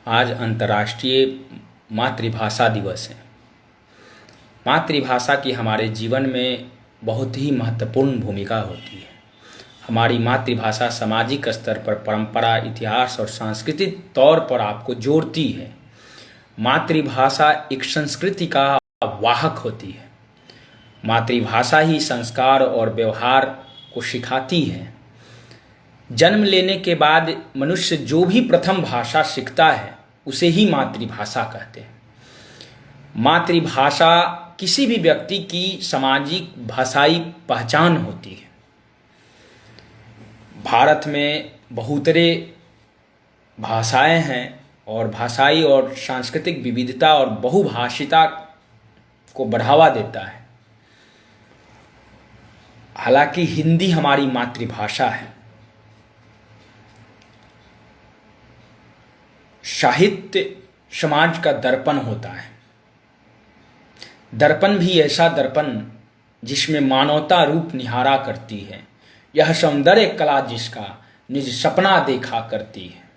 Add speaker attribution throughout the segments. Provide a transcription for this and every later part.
Speaker 1: आज अंतर्राष्ट्रीय मातृभाषा दिवस है। मातृभाषा की हमारे जीवन में बहुत ही महत्वपूर्ण भूमिका होती है। हमारी मातृभाषा सामाजिक स्तर पर परंपरा, इतिहास और सांस्कृतिक तौर पर आपको जोड़ती है। मातृभाषा एक संस्कृति का वाहक होती है। मातृभाषा ही संस्कार और व्यवहार को सिखाती है। जन्म लेने के बाद मनुष्य जो भी प्रथम भाषा सीखता है उसे ही मातृभाषा कहते हैं। मातृभाषा किसी भी व्यक्ति की सामाजिक भाषाई पहचान होती है। भारत में बहुतरे भाषाएं हैं और भाषाई और सांस्कृतिक विविधता और बहुभाषिता को बढ़ावा देता है। हालांकि हिंदी हमारी मातृभाषा है। साहित्य समाज का दर्पण होता है। दर्पण भी ऐसा दर्पण जिसमें मानवता रूप निहारा करती है। यह सौंदर्य कला जिसका निज सपना देखा करती है।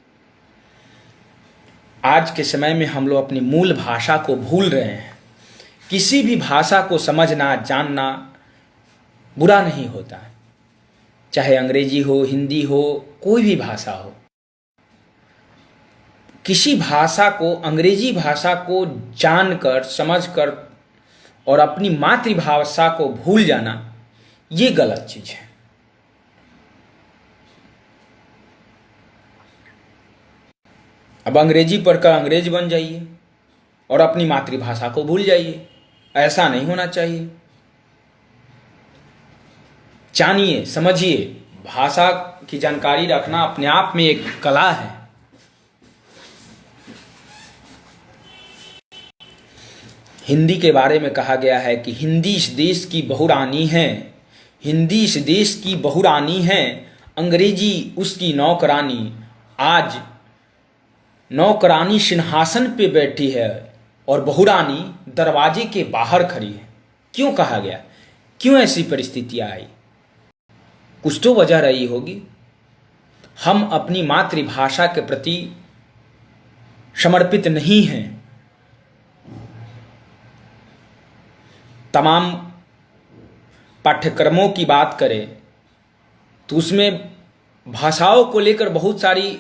Speaker 1: आज के समय में हम लोग अपनी मूल भाषा को भूल रहे हैं। किसी भी भाषा को समझना, जानना बुरा नहीं होता है, चाहे अंग्रेजी हो, हिंदी हो, कोई भी भाषा हो। किसी भाषा को, अंग्रेजी भाषा को जानकर, समझकर और अपनी मातृभाषा को भूल जाना, ये गलत चीज है। अब अंग्रेजी पढ़कर अंग्रेज बन जाइए और अपनी मातृभाषा को भूल जाइए, ऐसा नहीं होना चाहिए। जानिए, समझिए। भाषा की जानकारी रखना अपने आप में एक कला है। हिंदी के बारे में कहा गया है कि हिंदी इस देश की बहुरानी है। हिंदी इस देश की बहुरानी है, अंग्रेजी उसकी नौकरानी। आज नौकरानी सिंहासन पे बैठी है और बहुरानी दरवाजे के बाहर खड़ी है। क्यों कहा गया? क्यों ऐसी परिस्थितियां आई? कुछ तो वजह रही होगी। हम अपनी मातृभाषा के प्रति समर्पित नहीं हैं। तमाम पाठ्यक्रमों की बात करें तो उसमें भाषाओं को लेकर बहुत सारी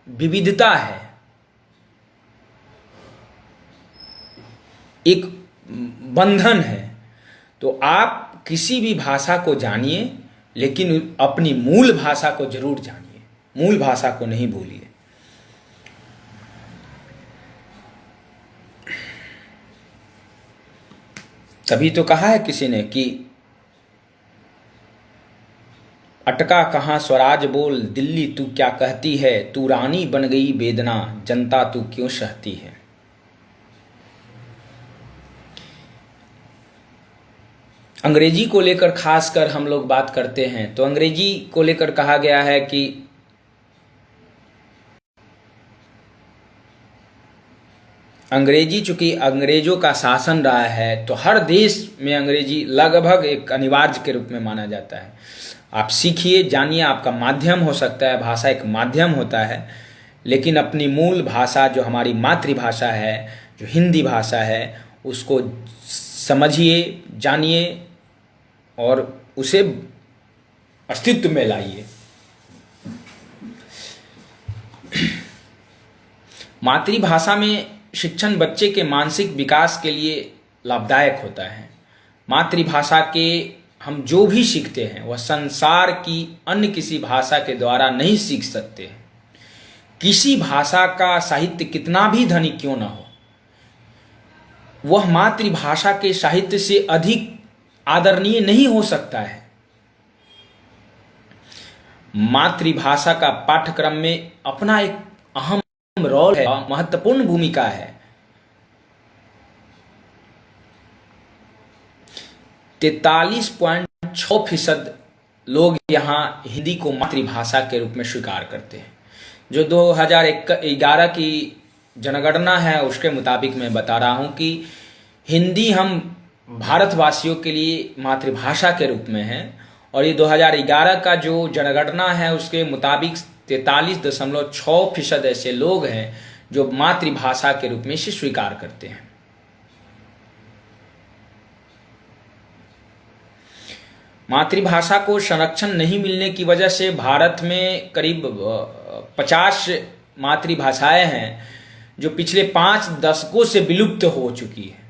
Speaker 1: विविधता है। एक बंधन है। तो आप किसी भी भाषा को जानिए, लेकिन अपनी मूल भाषा को जरूर जानिए। मूल भाषा को नहीं भूलिए। तभी तो कहा है किसी ने कि अटका कहाँ स्वराज बोल, दिल्ली तू क्या कहती है, तू रानी बन गई वेदना, जनता तू क्यों सहती है। अंग्रेजी को लेकर खासकर हम लोग बात करते हैं तो अंग्रेजी को लेकर कहा गया है कि अंग्रेजी, चूंकि अंग्रेजों का शासन रहा है तो हर देश में अंग्रेजी लगभग एक अनिवार्य के रूप में माना जाता है। आप सीखिए, जानिए। आपका माध्यम हो सकता है, भाषा एक माध्यम होता है, लेकिन अपनी मूल भाषा जो हमारी मातृभाषा है, जो हिंदी भाषा है, उसको समझिए, जानिए और उसे अस्तित्व में लाइए। मातृभाषा में शिक्षण बच्चे के मानसिक विकास के लिए लाभदायक होता है। मातृभाषा के हम जो भी सीखते हैं वह संसार की अन्य किसी भाषा के द्वारा नहीं सीख सकते हैं। किसी भाषा का साहित्य कितना भी धनी क्यों ना हो, वह मातृभाषा के साहित्य से अधिक आदरणीय नहीं हो सकता है। मातृभाषा का पाठ्यक्रम में अपना एक अहम रोल है, महत्वपूर्ण भूमिका है। 43.6% लोग यहाँ हिंदी को मातृभाषा के रूप में स्वीकार करते हैं। जो 2011 की जनगणना है उसके मुताबिक मैं बता रहा हूँ कि हिंदी हम भारतवासियों के लिए मातृभाषा के रूप में है। और ये 2011 का जो जनगणना है उसके मुताबिक 43.6% ऐसे लोग हैं जो मातृभाषा के रूप में इसे स्वीकार करते हैं। मातृभाषा को संरक्षण नहीं मिलने की वजह से भारत में करीब 50 मातृभाषाएं हैं जो पिछले 5 दशकों से विलुप्त हो चुकी है।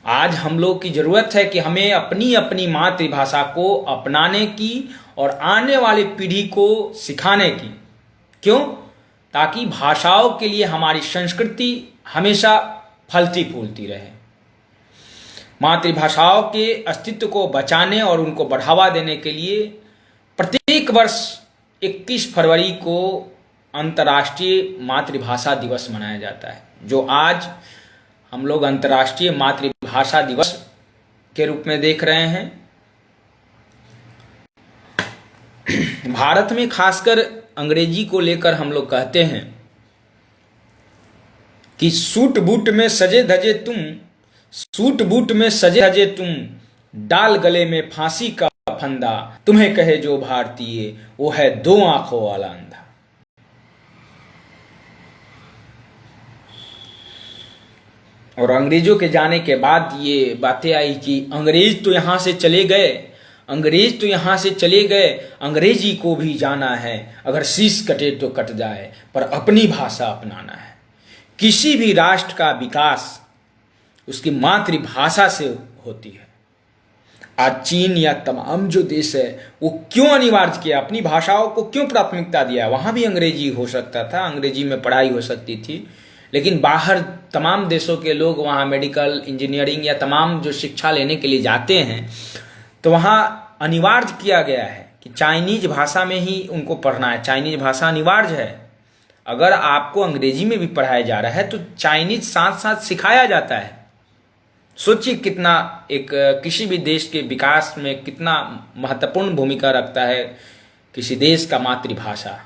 Speaker 1: आज हम लोग की जरूरत है कि हमें अपनी अपनी मातृभाषा को अपनाने की और आने वाली पीढ़ी को सिखाने की। क्यों? ताकि भाषाओं के लिए हमारी संस्कृति हमेशा फलती फूलती रहे। मातृभाषाओं के अस्तित्व को बचाने और उनको बढ़ावा देने के लिए प्रत्येक वर्ष 21 फरवरी को अंतर्राष्ट्रीय मातृभाषा दिवस मनाया जाता है, जो आज हम लोग अंतर्राष्ट्रीय मातृभाषा दिवस के रूप में देख रहे हैं। भारत में खासकर अंग्रेजी को लेकर हम लोग कहते हैं कि सूट बूट में सजे धजे तुम, डाल गले में फांसी का फंदा, तुम्हें कहे जो भारतीय वो है 2 आंखों वाला अंधा। और अंग्रेजों के जाने के बाद ये बातें आई कि अंग्रेज तो यहाँ से चले गए, अंग्रेजी को भी जाना है, अगर शीश कटे तो कट जाए, पर अपनी भाषा अपनाना है। किसी भी राष्ट्र का विकास उसकी मातृभाषा से होती है। आज चीन या तमाम जो देश है वो क्यों अनिवार्य किया, अपनी भाषाओं को क्यों प्राथमिकता दिया? वहाँ भी अंग्रेजी हो सकता था, अंग्रेजी में पढ़ाई हो सकती थी, लेकिन बाहर तमाम देशों के लोग वहाँ मेडिकल, इंजीनियरिंग या तमाम जो शिक्षा लेने के लिए जाते हैं, तो वहाँ अनिवार्य किया गया है कि चाइनीज भाषा में ही उनको पढ़ना है। चाइनीज भाषा अनिवार्य है। अगर आपको अंग्रेजी में भी पढ़ाया जा रहा है तो चाइनीज साथ साथ सिखाया जाता है। सोचिए कितना एक किसी भी देश के विकास में कितना महत्वपूर्ण भूमिका रखता है किसी देश का मातृभाषा।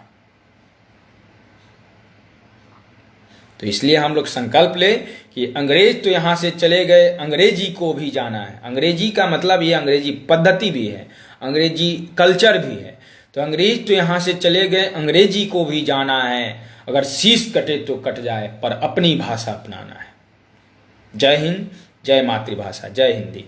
Speaker 1: तो इसलिए हम लोग संकल्प ले कि अंग्रेज तो यहाँ से चले गए, अंग्रेजी को भी जाना है। अंग्रेजी का मतलब ये अंग्रेजी पद्धति भी है, अंग्रेजी कल्चर भी है। तो अंग्रेज तो यहाँ से चले गए, अंग्रेजी को भी जाना है, अगर शीश कटे तो कट जाए, पर अपनी भाषा अपनाना है। जय हिंद, जय मातृभाषा, जय हिंदी।